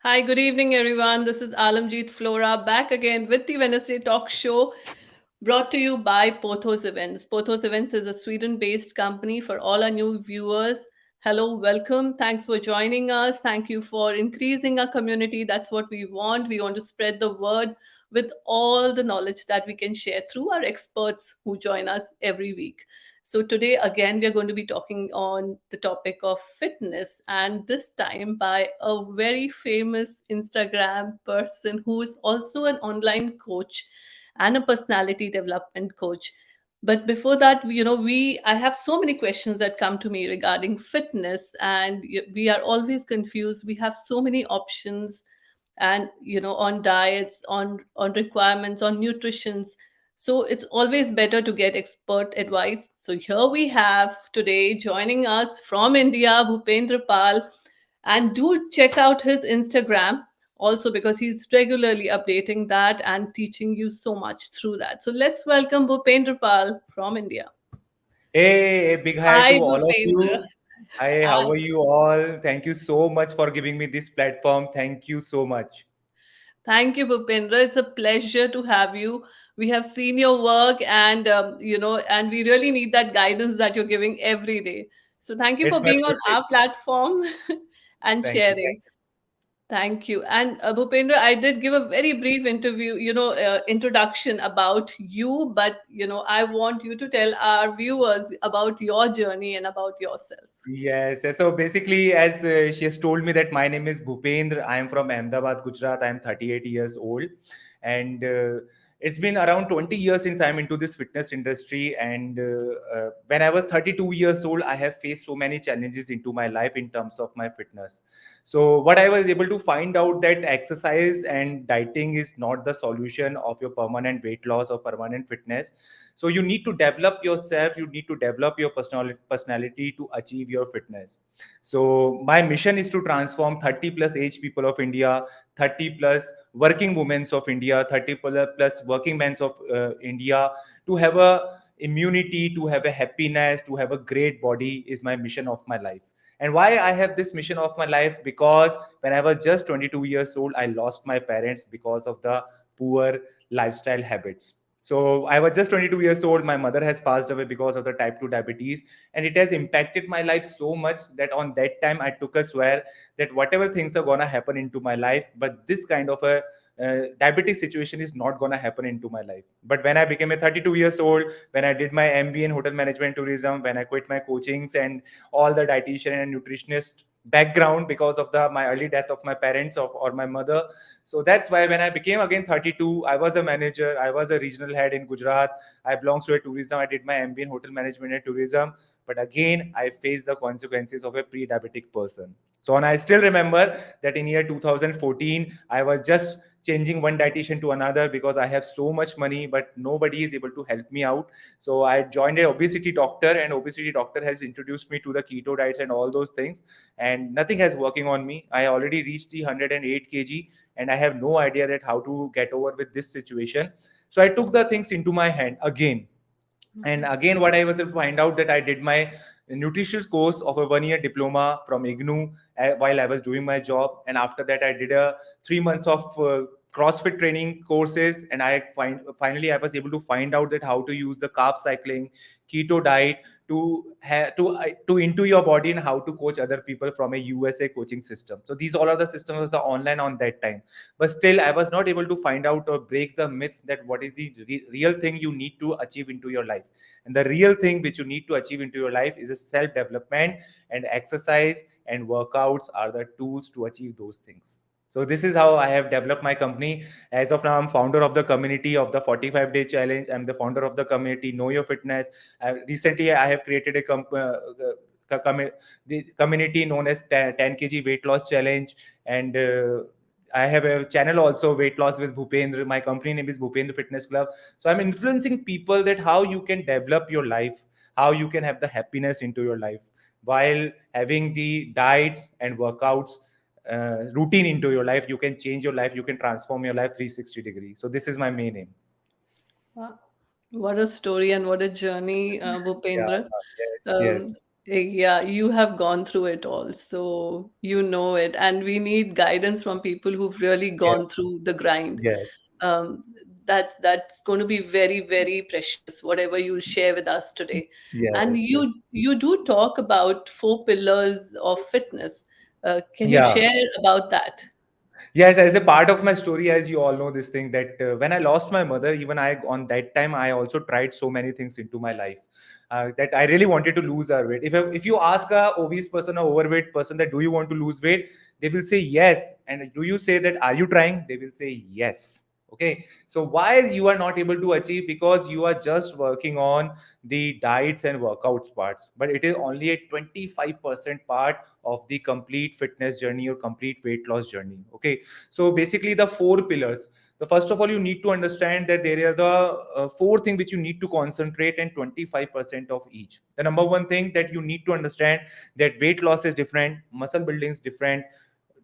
Hi, good evening, everyone. This is Alamjeet Flora back again with the Wednesday Talk Show brought to you by Pothos Events. Pothos Events is a Sweden based company for all our new viewers. Hello, welcome. Thanks for joining us. Thank you for increasing our community. That's what we want. We want to spread the word with all the knowledge that we can share through our experts who join us every week. So, today again, we are going to be talking on the topic of fitness, and this time by a very famous Instagram person who is also an online coach and a personality development coach. But before that, I have so many questions that come to me regarding fitness, and we are always confused. We have so many options, and on diets, on requirements, on nutritions. So it's always better to get expert advice. So here we have today joining us from India, Bhupendra Pal, and do check out his Instagram also, because he's regularly updating that and teaching you so much through that. So let's welcome Bhupendra Pal from India. Hey, a big hi Hi, to all of Bhupendra. you. Hi, Hi. how are you all? Thank you so much for giving me this platform. Thank you so much. Thank you, Bhupendra. It's a pleasure to have you. We have seen your work, and and we really need that guidance that you're giving every day. So thank you It's for my being on privilege. our platform and Thank you. sharing. Thank you. And Bhupendra, I did give a very brief introduction about you, but I want you to tell our viewers about your journey and about yourself. Yes. So basically, as she has told me that my name is Bhupendra. I am from Ahmedabad, Gujarat. I am 38 years old, and it's been around 20 years since I'm into this fitness industry. And when I was 32 years old, I have faced so many challenges into my life in terms of my fitness. So what I was able to find out that exercise and dieting is not the solution of your permanent weight loss or permanent fitness. So you need to develop yourself, you need to develop your personality to achieve your fitness. So my mission is to transform 30 plus age people of India, 30 plus working women of India, 30 plus working men of India, to have a immunity, to have a happiness, to have a great body is my mission of my life. And why I have this mission of my life? Because when I was just 22 years old, I lost my parents because of the poor lifestyle habits. So I was just 22 years old. My mother has passed away because of the type 2 diabetes, and it has impacted my life so much that on that time I took a swear that whatever things are gonna happen into my life, but this kind of a diabetes situation is not gonna happen into my life. But when I became a 32 years old, when I did my MBA in hotel management tourism, when I quit my coachings and all the dietitian and nutritionist background because of the my early death of my parents or my mother. So that's why when I became again 32, I was a manager, I was a regional head in Gujarat. I belong to a tourism. I did my MBA in hotel management and tourism. But again, I faced the consequences of a pre-diabetic person. So, and I still remember that in year 2014, I was just changing one dietitian to another because I have so much money, but nobody is able to help me out. So I joined a obesity doctor, and obesity doctor has introduced me to the keto diets and all those things, and nothing has working on me. I already reached the 108 kg, and I have no idea that how to get over with this situation. So I took the things into my hand again. And again, what I was able to find out that I did my nutrition course of a 1 year diploma from IGNU while I was doing my job. And after that, I did a 3 months of CrossFit training courses. And finally I was able to find out that how to use the carb cycling, keto diet to into your body, and how to coach other people from a USA coaching system. So these all are the systems was the online on that time. But still I was not able to find out or break the myth that what is the real thing you need to achieve into your life. And the real thing which you need to achieve into your life is a self development, and exercise and workouts are the tools to achieve those things. So this is how I have developed my company. As of now, I'm founder of the community of the 45-day challenge. I'm the founder of the community Know Your Fitness. Recently I have created a the community known as 10 kg weight loss challenge. And I have a channel also, Weight Loss with Bhupendra. My company name is Bhupendra Fitness Club. So I'm influencing people that how you can develop your life, how you can have the happiness into your life while having the diets and workouts routine into your life. You can change your life, you can transform your life 360 degrees. So this is my main aim. Wow. What a story and what a journey, Yeah. Bhupendra. Yes. Um, Yes. Yeah, you have gone through it all, so you know it. And we need guidance from people who've really Yeah. gone through the grind. Yes. Um, that's going to be very, very precious, whatever you'll share with us today. And Yes. Yes. you do talk about 4 pillars of fitness. Can you Yeah. share about that? Yes, as a part of my story, as you all know, this thing that when I lost my mother, even I on that time, I also tried so many things into my life that I really wanted to lose our weight. If you ask a obese person or overweight person that do you want to lose weight, they will say yes. And do you say that are you trying? They will say yes. Okay, so why you are not able to achieve? Because you are just working on the diets and workouts parts, but it is only a 25% part of the complete fitness journey or complete weight loss journey. Okay, so basically the 4 pillars, the first of all you need to understand that there are the four things which you need to concentrate, and 25% of each. The number one thing that you need to understand that weight loss is different, muscle building is different,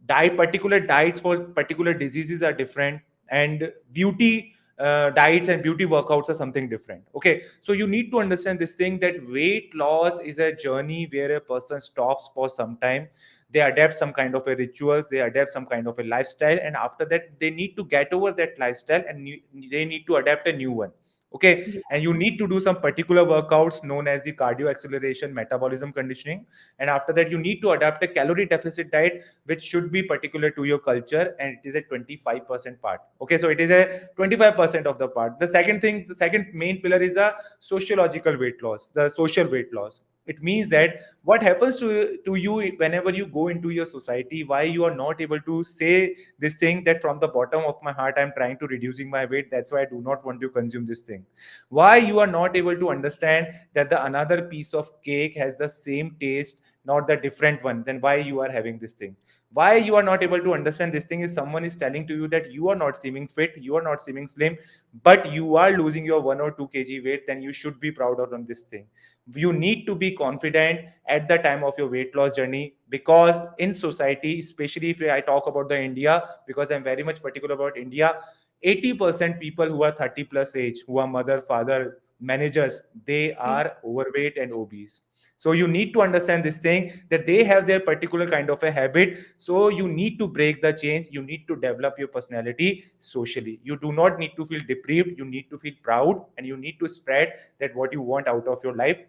particular diets for particular diseases are different, and beauty diets and beauty workouts are something different. Okay, so you need to understand this thing that weight loss is a journey where a person stops for some time, they adapt some kind of a rituals, they adapt some kind of a lifestyle, and after that they need to get over that lifestyle and they need to adapt a new one. Okay, Yeah, and you need to do some particular workouts known as the cardio acceleration metabolism conditioning, and after that you need to adapt a calorie deficit diet which should be particular to your culture, and it is a 25% part. Okay, so it is a 25% of the part. The second thing, the second main pillar is a sociological weight loss, the social weight loss. It means that what happens to you whenever you go into your society, why you are not able to say this thing that from the bottom of my heart I'm trying to reducing my weight, that's why I do not want to consume this thing. Why you are not able to understand that the another piece of cake has the same taste, not the different one, then why you are having this thing? Why you are not able to understand this thing is someone is telling to you that you are not seeming fit, you are not seeming slim, but you are losing your 1 or 2 kg weight, then you should be proud of on this thing. You need to be confident at the time of your weight loss journey, because in society, especially if I talk about the India, because I'm very much particular about India, 80% people who are 30 plus age, who are mother, father, managers, they yeah, are overweight and obese. So you need to understand this thing that they have their particular kind of a habit. So you need to break the change, you need to develop your personality socially. You do not need to feel deprived, you need to feel proud, and you need to spread that what you want out of your life.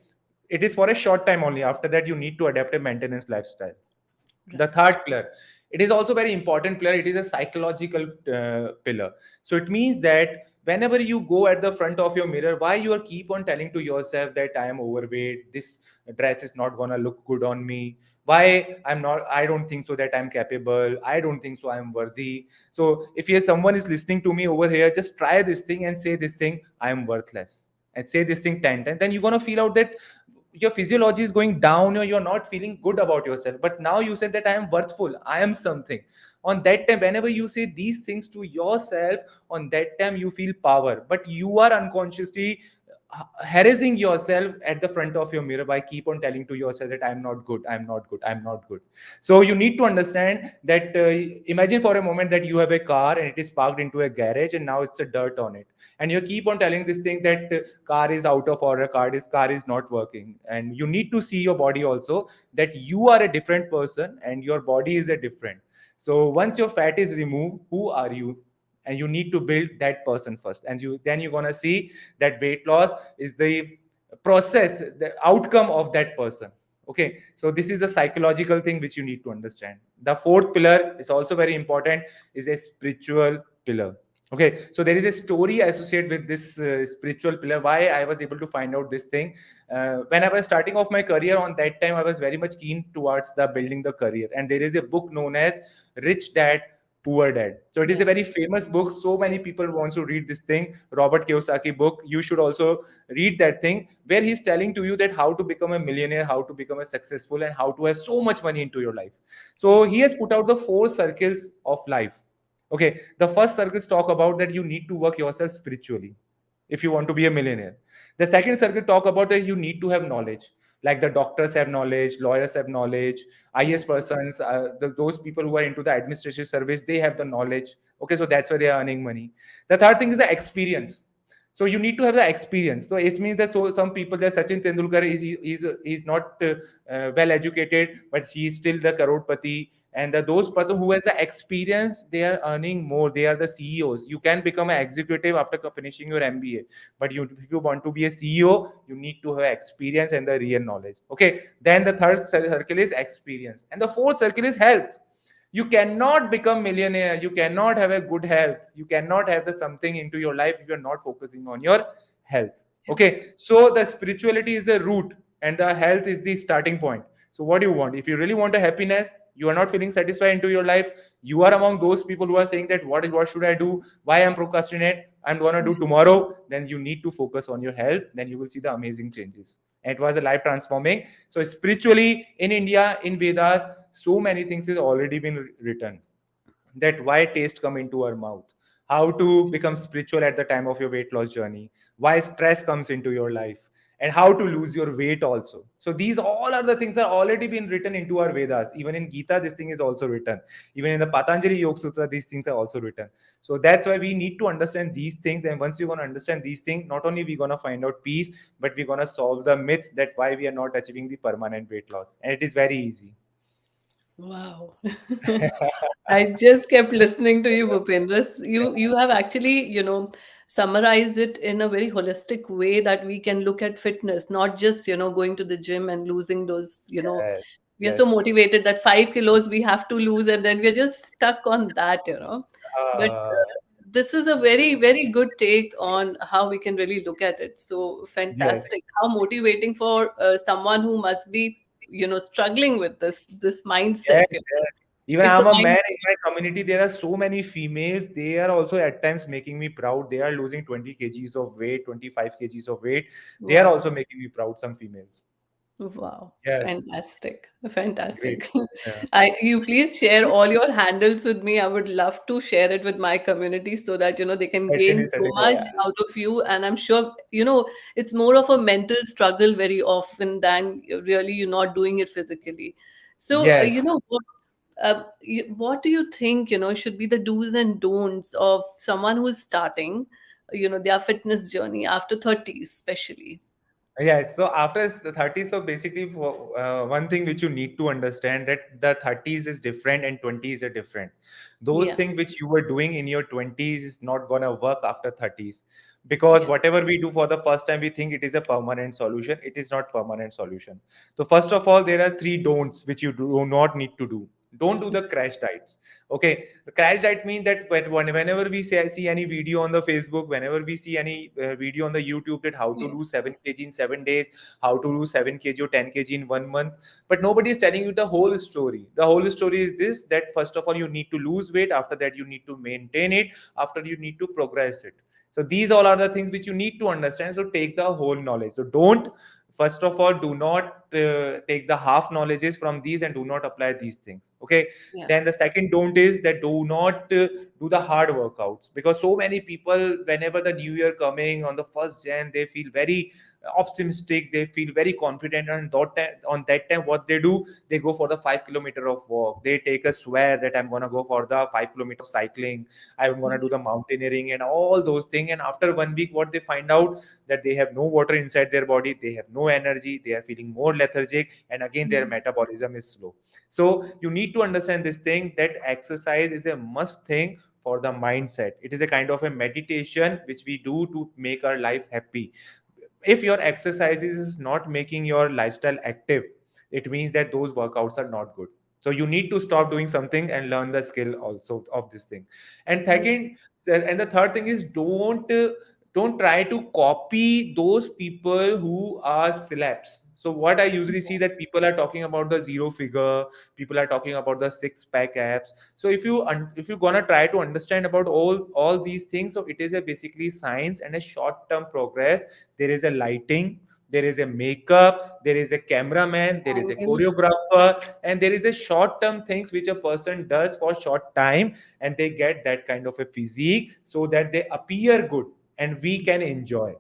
It is for a short time only, after that you need to adapt a maintenance lifestyle. The right. third pillar, it is also very important pillar, it is a psychological pillar. So it means that whenever you go at the front of your mirror, why you are keep on telling to yourself that I am overweight, this dress is not gonna look good on me, why I'm not, I don't think so that I'm capable, I don't think so I'm worthy. So if you someone is listening to me over here, just try this thing and say this thing, I am worthless, and say this thing 10 times, then you're gonna feel out that your physiology is going down or you're not feeling good about yourself. But now you said that I am worthful, I am something. On that time, whenever you say these things to yourself, on that time you feel power, but you are unconsciously harassing yourself at the front of your mirror by keep on telling to yourself that I'm not good, I'm not good, I'm not good. So you need to understand that imagine for a moment that you have a car and it is parked into a garage and now it's a dirt on it, and you keep on telling this thing that car is out of order, car is not working. And you need to see your body also, that you are a different person and your body is a different. So once your fat is removed, who are you? And you need to build that person first, and you then you're gonna see that weight loss is the process, the outcome of that person. Okay, so this is the psychological thing which you need to understand. The fourth pillar is also very important, is a spiritual pillar. Okay, so there is a story associated with this spiritual pillar, why I was able to find out this thing. When I was starting off my career, on that time I was very much keen towards the building the career, and there is a book known as Rich Dad Poor Dad. So it is a Yeah, very famous book, so many people want to read this thing, Robert Kiyosaki book. You should also read that thing, where he's telling to you that how to become a millionaire, how to become a successful, and how to have so much money into your life. So he has put out the 4 circles of life. Okay, the first circles talk about that you need to work yourself spiritually if you want to be a millionaire. The second circle talk about that you need to have knowledge, like the doctors have knowledge, lawyers have knowledge, yeah, is persons, those people who are into the administrative service, they have the knowledge. Okay, so that's why they are earning money. The third thing is the experience. So you need to have the experience. So it means that, so some people, that Sachin Tendulkar is not well educated, but he is still the crorepati. And those person who has the experience, they are earning more, they are the CEOs. You can become an executive after finishing your MBA, but if you want to be a CEO, you need to have experience and the real knowledge. Okay, then the third circle is experience, and the fourth circle is health. You cannot become millionaire, you cannot have a good health, you cannot have the something into your life if you're not focusing on your health. Okay, so the spirituality is the root and the health is the starting point. So what do you want? If you really want a happiness, you are not feeling satisfied into your life, you are among those people who are saying that what should I do, why I'm procrastinate, I'm gonna do tomorrow, then you need to focus on your health, then you will see the amazing changes. And it was a life transforming. So spiritually, in India, in Vedas, so many things has already been written, that why taste come into our mouth, how to become spiritual at the time of your weight loss journey, why stress comes into your life, and how to lose your weight also. So these all are the things that are already been written into our Vedas. Even in Gita, this thing is also written. Even in the Patanjali Yoga Sutra, these things are also written. So that's why we need to understand these things. And once we're going to understand these things, not only we're going to find out peace, but we're going to solve the myth that why we are not achieving the permanent weight loss. And it is very easy. Wow. I just kept listening to you, Bhupendra. You have actually, summarized it in a very holistic way that we can look at fitness, not just, going to the gym and losing those, Yes. we are so Yes. motivated that 5 kilos we have to lose, and then we're just stuck on that. But Uh, this is a very, very good take on how we can really look at it. So yes. fantastic. How motivating for someone who must be, struggling with this mindset. Yes, yes. Even It's a I'm a mind. man in my community. There are so many females. They are also at times making me proud. They are losing 20 kgs of weight, 25 kgs of weight. They are Wow. also making me proud, some females. Wow. Yes, Fantastic. great. Fantastic. Yeah. You please share all your handles with me. I would love to share it with my community so that, they can Certainly, gain so certainly. much out of you. And I'm sure, it's more of a mental struggle very often than really you're not doing it physically. So, Yes. what do you think, should be the do's and don'ts of someone who's starting, their fitness journey after 30s, especially? Yes, so after the 30s, so basically, one thing which you need to understand, that the 30s is different and 20s are different. Those Yeah. things which you were doing in your 20s is not gonna work after 30s, because Yeah. whatever we do for the first time, we think it is a permanent solution. It is not permanent solution. So first of all, there are three don'ts which you do not need to do. Don't do the crash diets. Okay, the crash diet means that whenever we see any video on the Facebook, whenever we see any video on the YouTube, that how to Yeah. lose 7 kg in 7 days, how to lose 7 kg or 10 kg in 1 month, but nobody is telling you the whole story. The whole story is this: that first of all, you need to lose weight. After that, you need to maintain it. After, you need to progress it. So these all are the things which you need to understand. So take the whole knowledge. So don't, first of all, do not take the half knowledges from these and do not apply these things. Okay, Yeah. then the second don't is that do not do the hard workouts, because so many people, whenever the new year coming on the first Jan, they feel very optimistic, they feel very confident, and on that time what they do, they go for the 5 kilometer of walk, they take a swear that I'm gonna go for the 5 kilometer of cycling, I'm gonna do the mountaineering and all those things, and after 1 week what they find out, that they have no water inside their body, they have no energy, they are feeling more lethargic, and again their Mhm. metabolism is slow. So you need to understand this thing, that exercise is a must thing for the mindset. It is a kind of a meditation which we do to make our life happy. If your exercises is not making your lifestyle active, it means that those workouts are not good. So you need to stop doing something and learn the skill also of this thing. And Yeah. second, and the third thing is, don't try to copy those people who are celebs. So what I usually see, that people are talking about the zero figure, people are talking about the six pack apps. So if you're gonna try to understand about all these things, so it is a basically science and a short term progress. There is a lighting, there is a makeup, there is a cameraman, there is a Angle. choreographer, and there is a short term things which a person does for short time, and they get that kind of a physique so that they appear good and we can enjoy.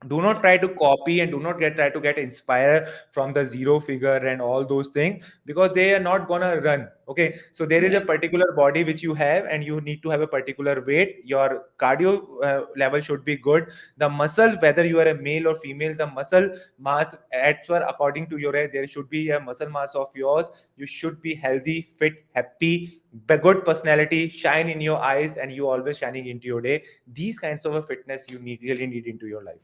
Do not Yeah. try to copy, and do not try to get inspired from the zero figure and all those things, because they are not gonna run. Okay, so there is Yeah. a particular body which you have, and you need to have a particular weight. Your cardio level should be good. The muscle, whether you are a male or female, the muscle mass at per according to your age, there should be a muscle mass of yours. You should be healthy, fit, happy, good personality, shine in your eyes, and you always shining into your day. These kinds of a fitness you need, really need into your life.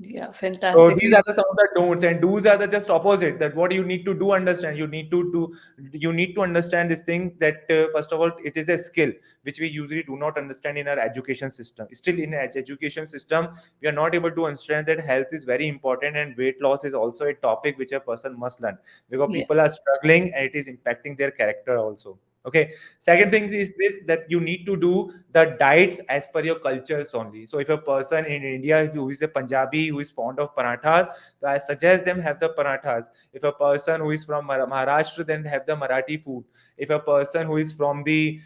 Yeah. So Fantastic. these are the some of the don'ts, and do's are the just opposite. That what you need to do understand. You need to do. You need to understand this thing that first of all, it is a skill which we usually do not understand in our education system. Still, in education system, we are not able to understand that health is very important, and weight loss is also a topic which a person must learn, because Yes. people are struggling and it is impacting their character also. Okay. Second thing is this, that you need to do the diets as per your cultures only. So if a person in India who is a Punjabi who is fond of parathas, so I suggest them have the parathas. If a person who is from Maharashtra, then have the Marathi food. If a person who is from the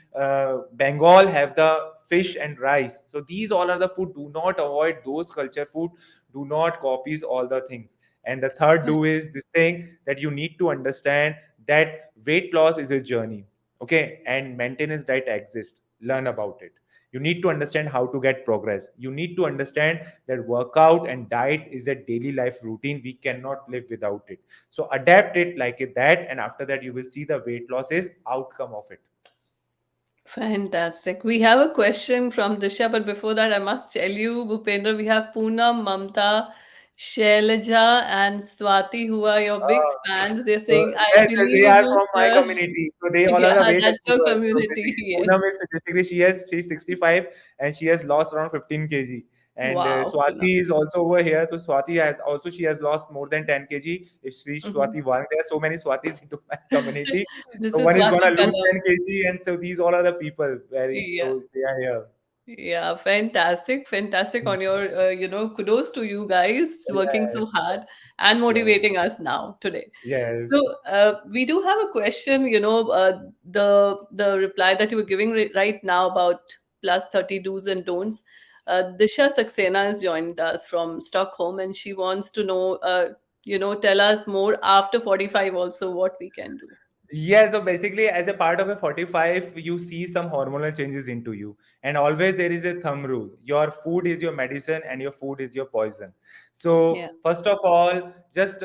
Bengal, have the fish and rice. So these all are the food. Do not avoid those culture food. Do not copies all the things. And the third do is this thing, that you need to understand that weight loss is a journey. Okay, and maintenance diet exists. Learn about it. You need to understand how to get progress. You need to understand that workout and diet is a daily life routine. We cannot live without it. So adapt it like that, and after that you will see the weight loss is outcome of it. Fantastic. We have a question from Disha, but before that, I must tell you, Bhupendra, we have Poonam, Mamta, Shailaja, and Swati, who are your big Ah, fans. They're so saying, I yes, yes, they believe are you, from my sir. community. So they all are Yeah, the weight that's your achievers. So community. basically, Yes. Poonam is basically she's 65 and she has lost around 15 kg. And Wow, Poonam. Swati is also over here. So Swati has also, she has lost more than 10 kg. If she Mhm. Swati one, there are so many Swatis into my community. This So is one is Swati gonna lose Kalam. 10 kg, and so these all are the people very, Yeah. so they are here. Yeah, fantastic. Fantastic on Mhm. your, kudos to you guys working so Yes, hard and yes, motivating us now today. yes. So we do have a question, the reply that you were giving right now about plus 30 do's and don'ts. Disha Saxena has joined us from Stockholm, and she wants to know, tell us more after 45 also what we can do. Yeah, so basically, as a part of a 45, you see some hormonal changes into you. And always there is a thumb rule: your food is your medicine, and your food is your poison. Yeah. So, first of all, just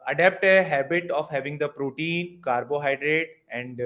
adapt a habit of having the protein, carbohydrate, and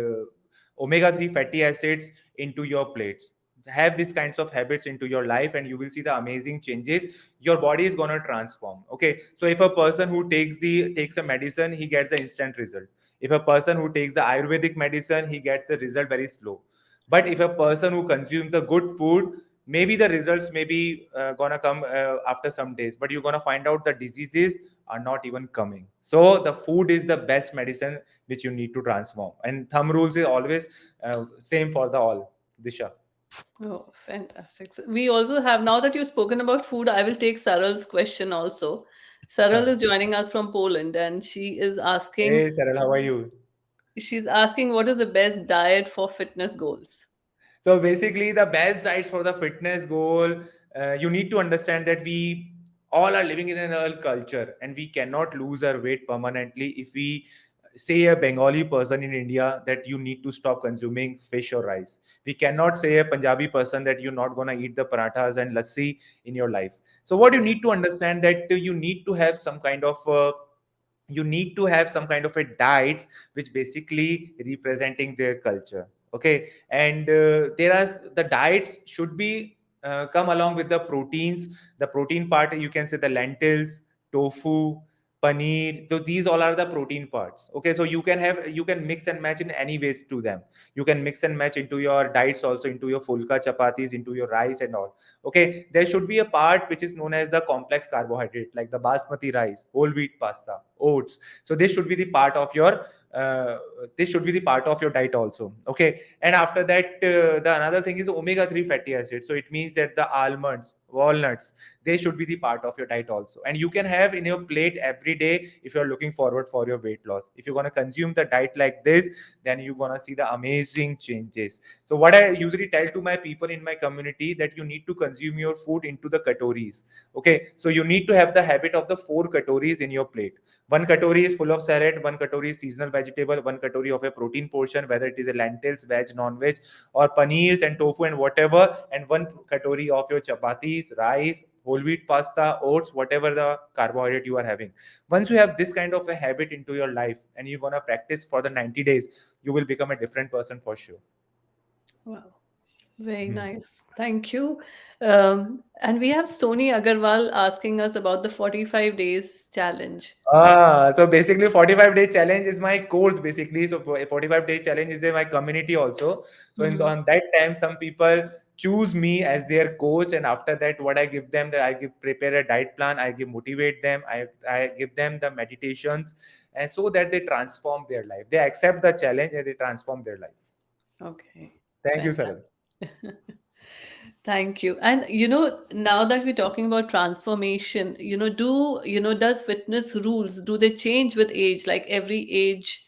omega 3 fatty acids into your plates. Have these kinds of habits into your life, and you will see the amazing changes. Your body is going to transform. Okay, so if a person who takes a medicine, he gets the instant result. If a person who takes the Ayurvedic medicine, he gets the result very slow. But if a person who consumes the good food, maybe the results may be gonna come after some days, but you're gonna find out the diseases are not even coming. So the food is the best medicine which you need to transform. And thumb rules is always same for the all. Disha. Oh, fantastic. So we also have, now that you've spoken about food, I will take Saral's question also. Saral is joining us from Poland, and Hey, Sarah, how are you? she's asking what is the best diet for fitness goals? So basically, the best diets for the fitness goal, you need to understand that we all are living in an oil culture, and we cannot lose our weight permanently if we say a Bengali person in India that you need to stop consuming fish or rice. We cannot say a Punjabi person that you're not gonna eat the parathas and lassi in your life. So what you need to understand that you need to have some kind of a diets which basically representing their culture. Okay, and there are the diets should be come along with the proteins. The protein part, you can say the lentils, tofu, paneer. So these all are the protein parts. Okay, so you can mix and match in any ways to them. You can mix and match into your diets also, into your fulka chapatis, into your rice and all. Okay, there should be a part which is known as the complex carbohydrate, like the basmati rice, whole wheat pasta, oats. So this should be the part of your diet also. Okay, and after that, the another thing is omega 3 fatty acids. So it means that the almonds, walnuts, they should be the part of your diet also. And you can have in your plate every day if you're looking forward for your weight loss. If you're going to consume the diet like this, then you're going to see the amazing changes. So what I usually tell to my people in my community, that you need to consume your food into the katoris. Okay, so you need to have the habit of the four katoris in your plate. One katori is full of salad, one katori is seasonal vegetable, one katori of a protein portion, whether it is a lentils, veg, non-veg, or paneers and tofu and whatever, and one katori of your chapatis, rice, whole wheat pasta, oats, whatever the carbohydrate you are having. Once you have this kind of a habit into your life and you're gonna practice for the 90 days, you will become a different person for sure. Wow. Very Hmm. nice. Thank you. And we have Soni Agarwal asking us about the 45 days challenge. So basically 45-day challenge is my course basically. So 45-day challenge is my community also. So Hmm. on that time, some people choose me as their coach, and after that, what I give them, that I give prepare a diet plan, I give motivate them, I give them the meditations, and so that they transform their life. They accept the challenge and they transform their life. Okay. Thank you, Sarah. Fantastic. Thank you. And now that we're talking about transformation, does fitness rules, do they change with age? Like every age?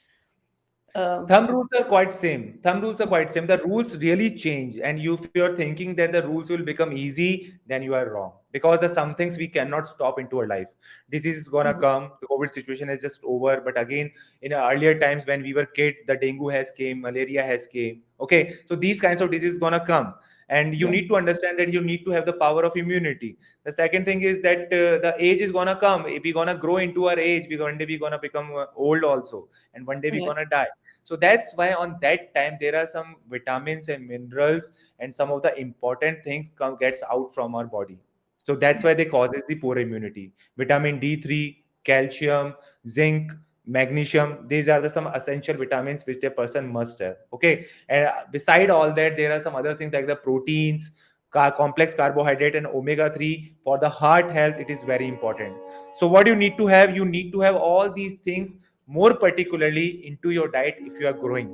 Um, Thumb rules are quite same. Thumb rules are quite same. The rules really change, and if you're thinking that the rules will become easy, then you are wrong. Because there's some things we cannot stop into our life. Disease is gonna mhm. come. The COVID situation is just over. But again, in earlier times when we were kid, the dengue has came, malaria has came. Okay, so these kinds of diseases gonna come, and you Right. need to understand that you need to have the power of immunity. The second thing is that the age is gonna come. If we're gonna grow into our age, one day we're gonna become old also, and one day we're Right. gonna die. So that's why on that time there are some vitamins and minerals and some of the important things gets out from our body. So that's why they causes the poor immunity. Vitamin D3, calcium, zinc, magnesium, these are the some essential vitamins which a person must have. Okay, and beside all that, there are some other things like the proteins, complex carbohydrate, and omega 3 for the heart health. It is very important. So what you need to have, you need to have all these things more particularly into your diet if you are growing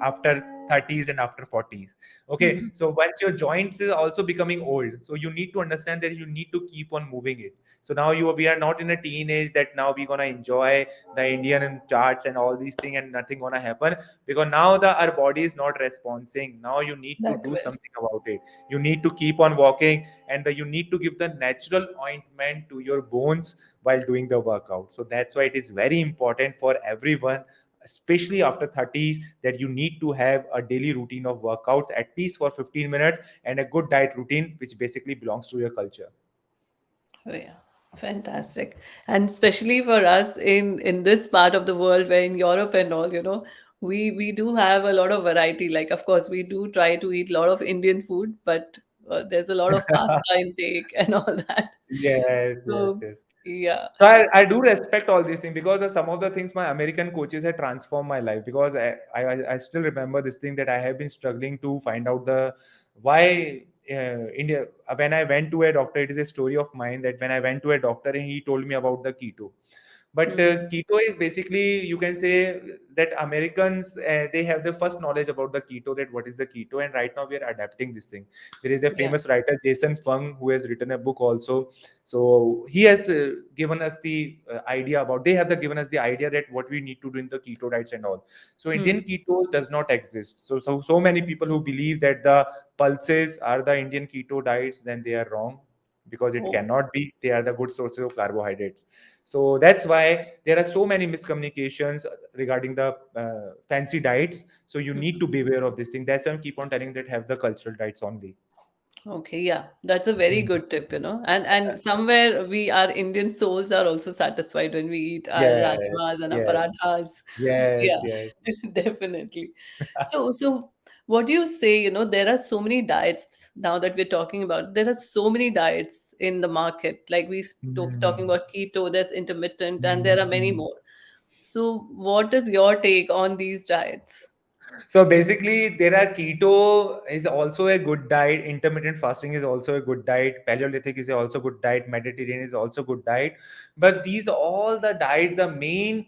after 30s and after 40s. Okay, Mhm. so once your joints is also becoming old, so you need to understand that you need to keep on moving it. So now we are not in a teenage that now we're gonna enjoy the Indian charts and all these things and nothing gonna happen, because now the our body is not responding. Now you need to That do way. something about it. You need to keep on walking, and you need to give the natural ointment to your bones while doing the workout. So that's why it is very important for everyone, especially after 30s, that you need to have a daily routine of workouts at least for 15 minutes, and a good diet routine which basically belongs to your culture. Oh, yeah. Fantastic. And especially for us in this part of the world, where in Europe and all, we do have a lot of variety. Like, of course, we do try to eat a lot of Indian food, but there's a lot of pasta intake and all that. Yes, yes, So, yes. yeah. So I do respect all these things, because some of the things my American coaches had transformed my life, because I still remember this thing that I have been struggling to find out the why India. When I went to a doctor, it is a story of mine that when I went to a doctor and he told me about the keto. But Hmm. keto is basically, you can say that Americans, they have the first knowledge about the keto, that what is the keto, and right now we are adapting this thing. There is a Yeah. famous writer, Jason Fung, who has written a book also. So he has given us the idea about, they have given us the idea that what we need to do in the keto diets and all. So Hmm. Indian keto does not exist. So many people who believe that the pulses are the Indian keto diets, then they are wrong, because it Oh, cannot be. They are the good sources of carbohydrates. So that's why there are so many miscommunications regarding the fancy diets. So you need to be aware of this thing. That's why I keep on telling that have the cultural diets only. okay, yeah, that's a very Mm. good tip. And somewhere our Indian souls are also satisfied when we eat our Yes, rajmas and our yes, parathas. yes, Yeah, yes. definitely. So what do you say? There are so many diets now that we're talking about. There are so many diets in the market. Like we talking Mm. about keto, there's intermittent, and there are many Mm. more. So what is your take on these diets? So basically, there are keto is also a good diet. Intermittent fasting is also a good diet. Paleolithic is also good diet. Mediterranean is also good diet. But these all the diet, the main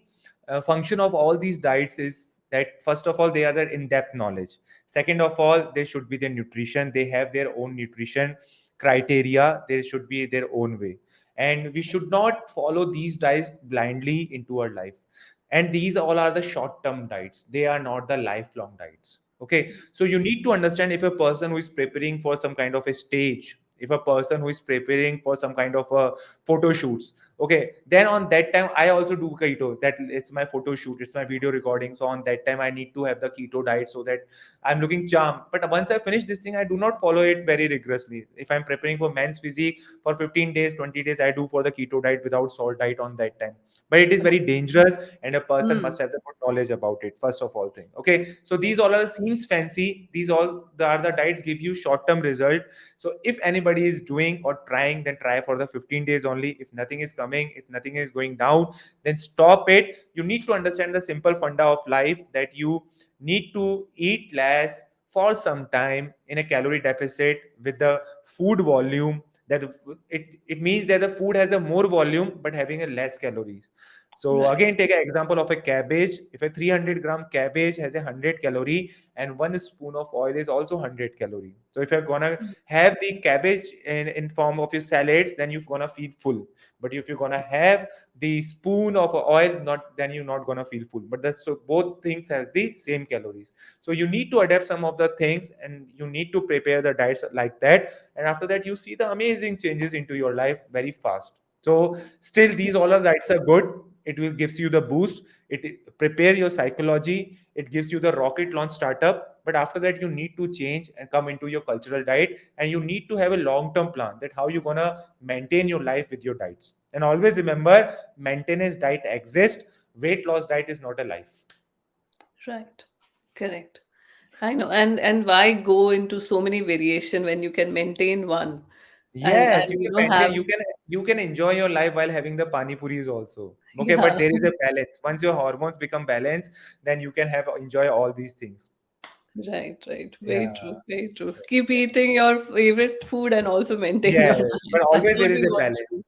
function of all these diets is that first of all they are the in-depth knowledge. Second of all, they should be the nutrition. They have their own nutrition. criteria, there should be their own way, and we should not follow these diets blindly into our life. And these all are the short term diets, they are not the lifelong diets. Okay, so you need to understand, if a person who is preparing for some kind of a stage, if a person who is preparing for some kind of a photo shoots, okay, then on that time I also do keto, that it's my photo shoot, it's my video recording, so on that time I need to have the keto diet so that I'm looking charm. But once I finish this thing, I do not follow it very rigorously. If I'm preparing for men's physique for 15 days, 20 days, I do for the keto diet without salt diet on that time. But it is very dangerous, and a person Mm. must have the good knowledge about it, first of all thing. Okay, so these all are seems fancy, these all are the diets give you short term result. So if anybody is doing or trying, then try for the 15 days only. If nothing is coming, if nothing is going down, then stop it. You need to understand the simple funda of life, that you need to eat less for some time in a calorie deficit with the food volume, that it means that the food has a more volume but having a less calories. So Right. again, take an example of a cabbage. If a 300-gram cabbage has a 100 calorie, and one spoon of oil is also 100 calorie. So if you're gonna have the cabbage in form of your salads, then you're gonna feel full. But if you're gonna have the spoon of oil, not, then you're not gonna feel full. But that's, so both things has the same calories. So you need to adapt some of the things, and you need to prepare the diets like that, and after that you see the amazing changes into your life very fast. So still, these all are diets are good. It will gives you the boost, it prepare your psychology, it gives you the rocket launch startup. But after that you need to change and come into your cultural diet, and you need to have a long term plan, that how you're gonna maintain your life with your diets. And always remember, maintenance diet exists, weight loss diet is not a life. Right. Correct. I know. And why go into so many variation when you can maintain one Yes, and you can have maintain, you can enjoy your life while having the pani puris also. Okay, yeah. but there is a balance. Once your hormones become balanced, then you can have enjoy all these things. Right, right. Very Yeah. true, very true. Keep eating your favorite food and also maintain your Yes, life. but That's always what there is we a want to balance. do.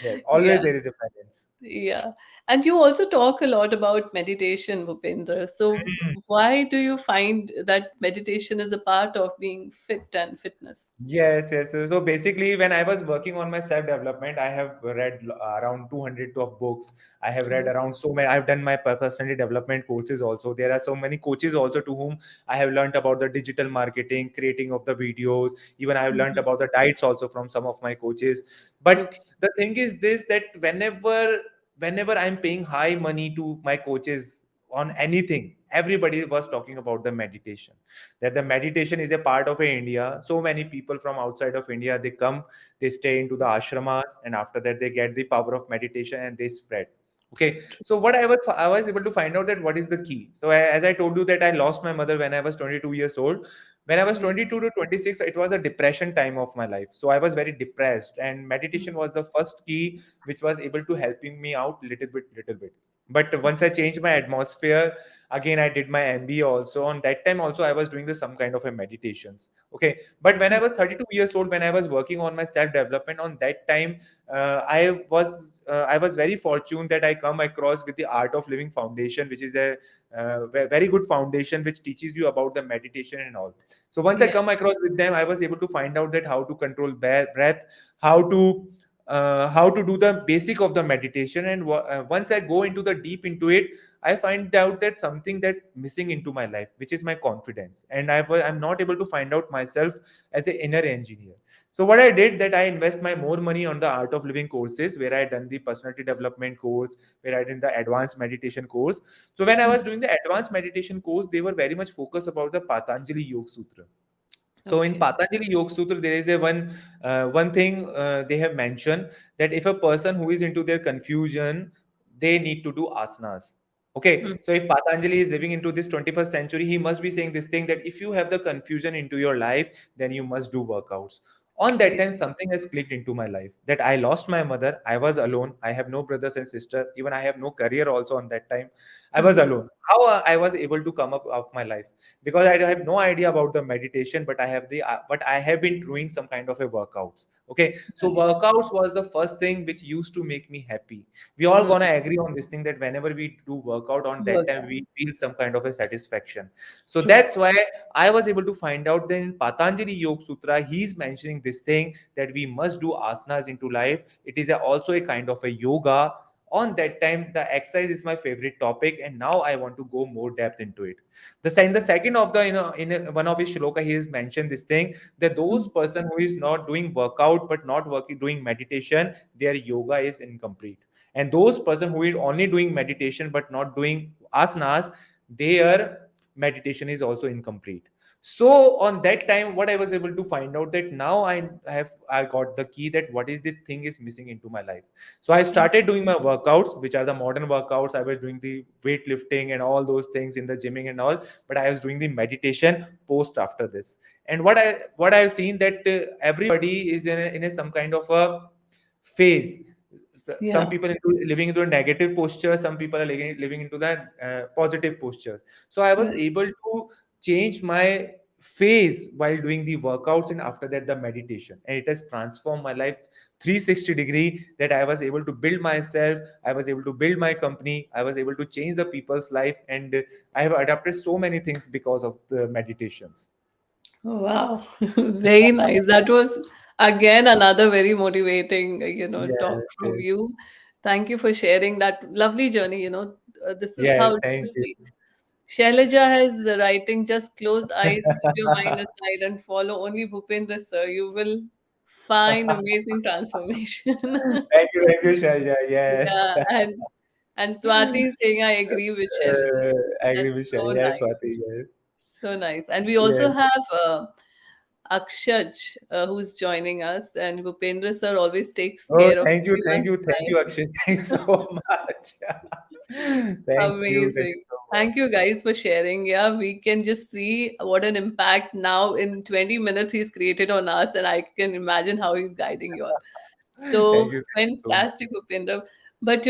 Yes, Yeah, always there is a balance. yeah. And you also talk a lot about meditation, Bhupendra. So why do you find that meditation is a part of being fit and fitness? Yes, yes. So basically, when I was working on my self development, I have read around 200 of books. I have read Oh, around so many. I've done my personality development courses also. There are so many coaches also to whom I have learned about the digital marketing, creating of the videos. Even I have learned mhm. about the diets also from some of my coaches. But Okay. the thing is this, that whenever I'm paying high money to my coaches on anything, everybody was talking about the meditation, that the meditation is a part of India. So many people from outside of India, they come, they stay into the ashramas, and after that they get the power of meditation and they spread. Okay, so what I was able to find out that what is the key. So as I told you that I lost my mother when I was 22 years old. When I was Yeah. 22 to 26, it was a depression time of my life. So I was very depressed, and meditation was the first key which was able to helping me out little bit. But once I changed my atmosphere, again I did my MBA also. On that time also I was doing the some kind of a meditations. Okay, but when I was 32 years old, when I was working on my self development, on that time I was very fortunate that I come across with the Art of Living Foundation, which is a very good foundation which teaches you about the meditation and all. So once I Yeah. come across with them, I was able to find out that how to control breath, how to do the basic of the meditation. And once I go into the deep into it, I find out that something that missing into my life, which is my confidence, and I'm not able to find out myself as an inner engineer. So what I did, that I invest my more money on the Art of Living courses, where I done the personality development course, where I did the advanced meditation course. So when I Mm. was doing the advanced meditation course, they were very much focused about the Patanjali Yoga Sutra. So in Okay. Patanjali Yoga Sutra, there is a one thing they have mentioned, that if a person who is into their confusion, they need to do asanas. Mm. Okay, so if Patanjali is living into this 21st century, he must be saying this thing, that if you have the confusion into your life, then you must do workouts. On that Yeah. time, something has clicked into my life, that I lost my mother. I was alone. I have no brothers and sister. Even I have no career also on that time. I was Mhm. alone. How I was able to come up of my life? Because I have no idea about the meditation, but I have been doing some kind of a workouts. Okay, so Right. workouts was the first thing which used to make me happy. We all Mm. gonna agree on this thing, that whenever we do workout, on that time Workout. we feel some kind of a satisfaction. So True. that's why I was able to find out that in Patanjali Yoga Sutra, he's mentioning this this thing that we must do asanas into life. It is also a kind of a yoga. On that time, the exercise is my favorite topic, and now I want to go more depth into it. The second of the, one of his shloka, he has mentioned this thing, that those person who is not doing workout but not working doing meditation, their yoga is incomplete. And those person who is only doing meditation but not doing asanas, their meditation is also incomplete. So on that time, what I was able to find out, that now I got the key, that what is the thing is missing into my life. So I started doing my workouts, which are the modern workouts. I was doing the weightlifting and all those things in the gymming and all, but I was doing the meditation post after this. And what I've seen, that everybody is in a some kind of a phase. Some Yeah. people living into a negative posture, some people are living into that positive postures. So I was Right. able to change my phase while doing the workouts, and after that the meditation, and it has transformed my life 360-degree, that I was able to build myself, I was able to build my company, I was able to change the people's life, and I have adapted so many things because of the meditations. Oh, wow. Very nice. That was again another very motivating, talk Yes, from yes. you. Thank you for sharing that lovely journey. This is Yes, how it thank should you. be. Shailaja has the writing, just close eyes, keep your mind aside, and follow only Bhupendra sir. You will find amazing transformation. Thank you, Shaja. Yes. Yeah, and Swati is saying I agree with Shailaja. I agree That's with so Shaja. Yes, nice. Swati. Yes. So nice. And we also Yes. have Akshaj, who's joining us, and Bhupendra sir always takes Oh, care of everyone's thank you, life. Akshay. Thank you so much. Thank you Amazing. so Thank you guys for sharing. Yeah, we can just see what an impact now in 20 minutes he's created on us, and I can imagine how he's guiding you all. much. So Thank you so much. fantastic, Bhupendra. But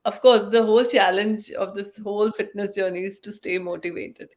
of course, the whole challenge of this whole fitness journey is to stay motivated.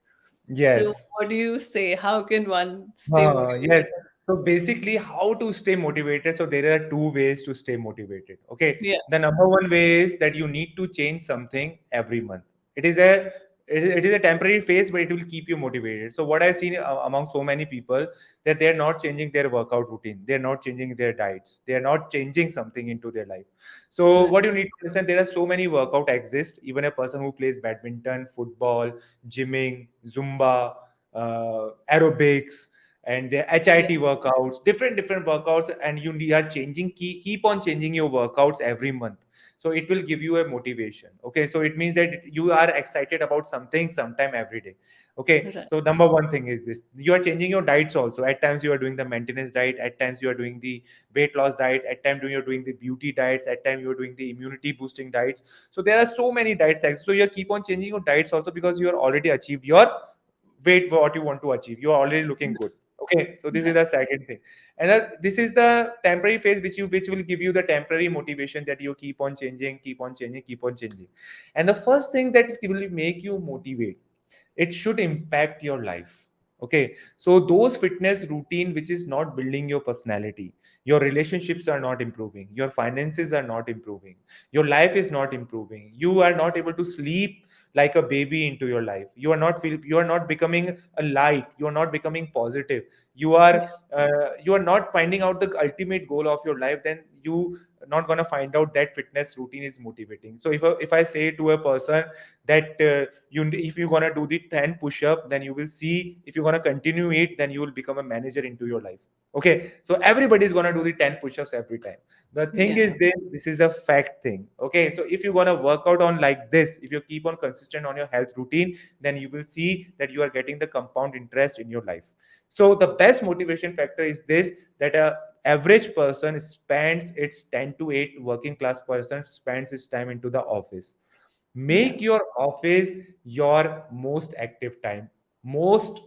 So, Yes. what do you say? How can one stay motivated? Yes. So basically, how to stay motivated? So there are two ways to stay motivated. Okay. Yeah, The number one way is that you need to change something every month. It is a it is a temporary phase, but it will keep you motivated. So what I've seen among so many people, that they're not changing their workout routine, they're not changing their diets, they're not changing something into their life. So right. what you need to understand, there are so many workout exist. Even a person who plays badminton, football, gymming, Zumba, aerobics, and the Yeah, HIT workouts, different workouts, and are changing, keep on changing your workouts every month. So it will give you a motivation. Okay, so it means that you are excited about something sometime every day. Okay, right. so number one thing is this: you are changing your diets also. At times you are doing the maintenance diet, at times you are doing the weight loss diet, at times you are doing the beauty diets, at times you are doing the immunity boosting diets. So there are so many diets. So you keep on changing your diets also, because you are already achieved your weight for what you want to achieve. You are already looking good. Okay, so this is Right. the second thing, and this is the temporary phase which will give you the temporary motivation, that you keep on changing, keep on changing. And the first thing that will make you motivate, it should impact your life. Okay, so those fitness routine which is not building your personality, your relationships are not improving, your finances are not improving, your life is not improving, you are not able to sleep like a baby into your life, you are not becoming a light, you are not becoming positive, you are not finding out the ultimate goal of your life, then you not gonna find out that fitness routine is motivating. So if I say to a person that if you're gonna do the 10 push-up, then you will see, if you're gonna continue it, then you will become a manager into your life. Okay, so everybody's gonna do the 10 push-ups every time. The thing Yeah, is, this is a fact thing. Okay, so if you're gonna work out on like this, if you keep on consistent on your health routine, then you will see that you are getting the compound interest in your life. So the best motivation factor is this, that a average person spends its 10 to 8, working class person spends his time into the office. yeah, Make your office your most active time, most,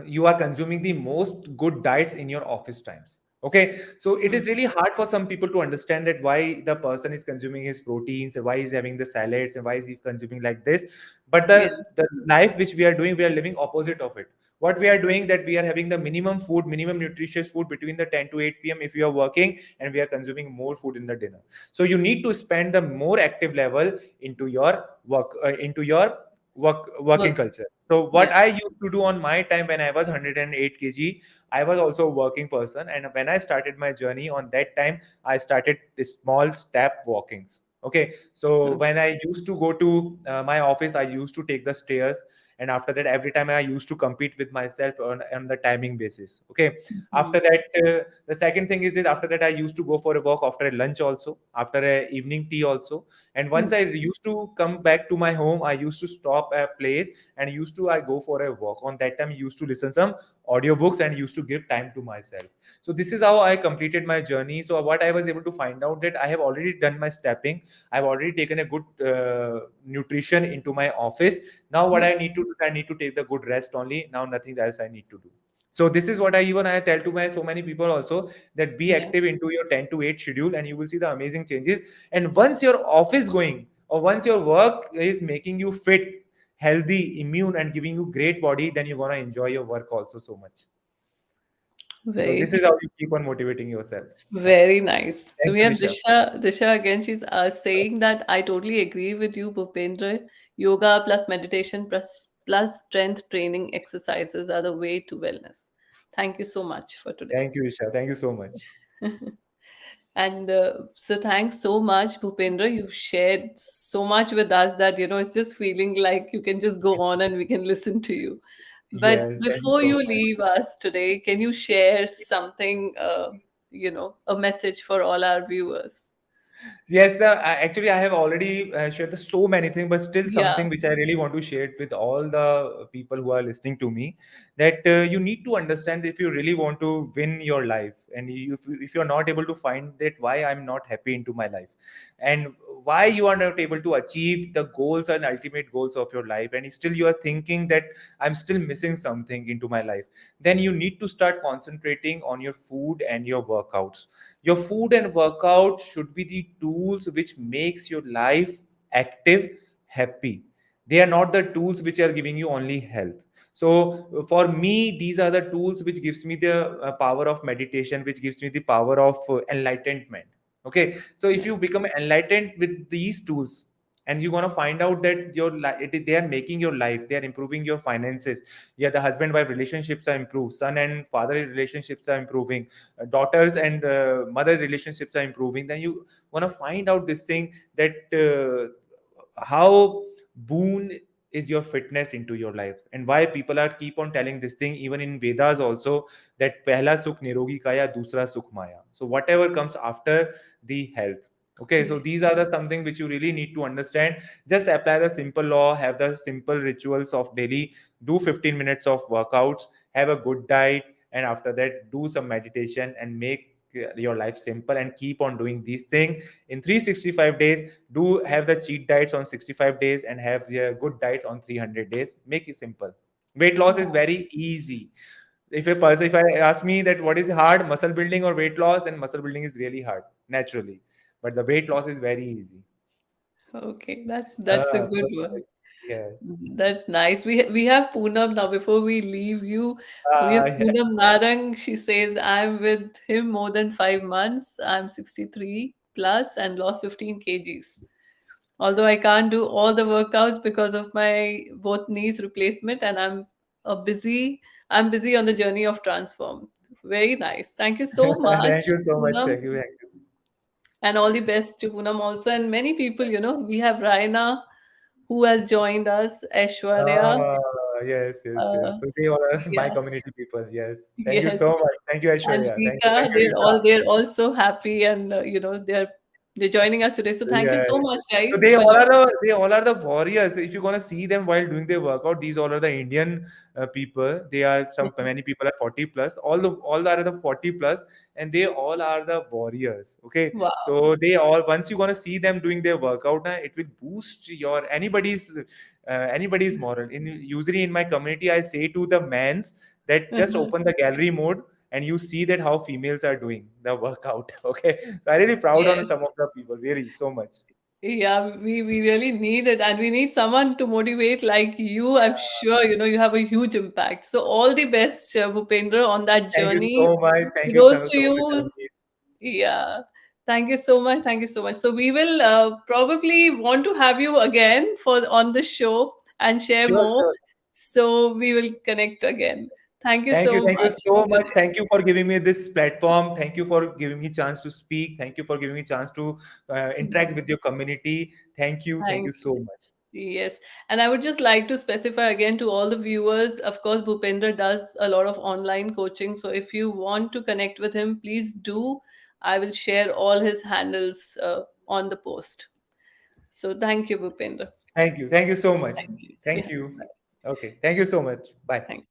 you are consuming the most good diets in your office times. Okay, so it is mm, really hard for some people to understand that why the person is consuming his proteins, and why he's having the salads, and why is he consuming like this. But yeah, the life which we are doing, we are living opposite of it. What we are doing, that we are having the minimum food, minimum nutritious food between the 10 to 8 p.m. if you are working, and we are consuming more food in the dinner. So you need to spend the more active level into your work, into your working Work. culture. So Yeah. what I used to do on my time when I was 108 kg, I was also a working person. And when I started my journey on that time, I started the small step walkings. Okay, so Okay. when I used to go to my office, I used to take the stairs, and after that, every time I used to compete with myself on the timing basis. Okay, after Mhm. that, the second thing is after that, I used to go for a walk after a lunch also, after a evening tea also. And once I used to come back to my home, I used to stop at a place and used to I go for a walk. On that time, I used to listen some audiobooks and used to give time to myself. So this is how I completed my journey. So what I was able to find out that I have already done my stepping. I've already taken a good nutrition into my office. Now what I need to do, I need to take the good rest only. Now nothing else I need to do. So this is what I tell to my so many people also, that be Yeah. active into your 10 to 8 schedule and you will see the amazing changes. And once your office going, or once your work is making you fit, healthy, immune, and giving you great body, then you're gonna enjoy your work also so much. So Very this is how you keep on motivating yourself. Very nice. So Thank we you, have Disha. Disha again. She's saying that I totally agree with you, Bhupendra. Yoga plus meditation plus strength training exercises are the way to wellness. Thank you so much for today. Thank you, Isha. Thank you so much. And so thanks so much, Bhupendra. You've shared so much with us that, it's just feeling like you can just go on and we can listen to you. But Yes, thank you before so you much. leave us today, can you share something, a message for all our viewers? Yes, actually I have already shared so many things, but still Yeah. something which I really want to share it with all the people who are listening to me, that you need to understand that if you really want to win your life, and if you're not able to find that why I'm not happy into my life, and why you are not able to achieve the goals and ultimate goals of your life, and still you are thinking that I'm still missing something into my life, then you need to start concentrating on your food and your workouts. Your food and workout should be the tools which makes your life active, happy. They are not the tools which are giving you only health. So for me, these are the tools which gives me the power of meditation, which gives me the power of enlightenment. Okay, so if Yeah. you become enlightened with these tools, and you're gonna find out that they are making your life, they are improving your finances. Yeah, the husband wife relationships are improved, son and father relationships are improving, daughters and mother relationships are improving, then you want to find out this thing, that how boon is your fitness into your life, and why people are keep on telling this thing even in Vedas also, that pehla sukh nirogi kaya, dusra sukh maya. So whatever comes after the health. Okay, so Yeah. these are the something which you really need to understand. Just apply the simple law, have the simple rituals of daily, do 15 minutes of workouts, have a good diet, and after that do some meditation and make your life simple, and keep on doing these things in 365 days. Do have the cheat diets on 65 days and have a good diet on 300 days. Make it simple. Weight loss is very easy. If I ask me that what is hard, muscle building or weight loss, then muscle building is really hard naturally, but the weight loss is very easy. Okay, that's a good So, one. yes. That's nice. We have Poonam now. Before we leave you, we have Yeah. Poonam Narang. She says, I'm with him more than 5 months. I'm 63 plus and lost 15 kgs. Although I can't do all the workouts because of my both knees replacement, and I'm busy on the journey of transform. Very nice. Thank you so Thank much, you so much. Poonam, Thank you. Thank you. and all the best to Poonam also. And many people, we have Raina who has joined us, Aishwarya. Ah, yes, yes, Uh, yes. So they all are my yeah, community people. Yes. Thank you yes. so much. Thank you, And Aishwarya. Thank Rika, you, Rita. they're also happy, and they're joining us today. So thank you Yes. so much, So guys, for joining. they all are the warriors. If you're gonna see them while doing their workout, these all are the Indian people. They are some many people are 40 plus. All are the 40 plus, and they all are the warriors. Okay. Wow. So they all once you're gonna see them doing their workout, it will boost your anybody's moral. Usually in my community, I say to the men's that just open the gallery mode and you see that how females are doing the workout. Okay, so I really proud on Yes. some of the people, really so much. Yeah, we really need it, and we need someone to motivate like you. I'm sure you have a huge impact. So all the best, Bhupendra, on that Thank you journey. so much. Thank you Kudos to so much, you. Tanvi. Yeah. Thank you so much. Thank you so much. So we will probably want to have you again for on the show. and share Sure, more. sure. So we will connect again. Thank you Thank you. so Thank you much, so much. Bhupendra. Thank you for giving me this platform. Thank you for giving me chance to speak. Thank you for giving me chance to interact with your community. Thank you. Thank you Thank so you. much. Yes. And I would just like to specify again to all the viewers, of course, Bhupendra does a lot of online coaching. So if you want to connect with him, please do. I will share all his handles on the post. So thank you, Bhupendra. Thank you. Thank you so much. Thank you. Thank Yeah. you. Okay. Thank you so much. Bye. Thank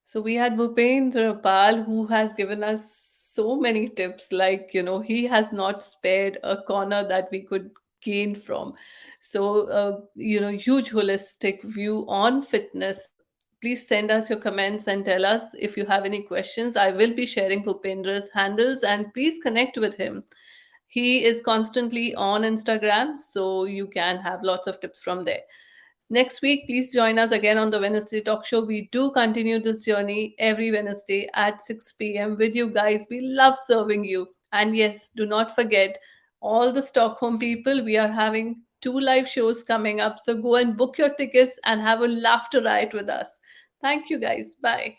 So we had Bhupendra Pal who has given us so many tips. Like, he has not spared a corner that we could gain from. So, huge holistic view on fitness. Please send us your comments and tell us if you have any questions. I will be sharing Bhupendra's handles and please connect with him. He is constantly on Instagram, so you can have lots of tips from there. Next week, please join us again on the Wednesday Talk Show. We do continue this journey every Wednesday at 6 p.m. with you guys. We love serving you. And yes, do not forget all the Stockholm people, we are having 2 live shows coming up. So go and book your tickets and have a laughter riot with us. Thank you, guys. Bye.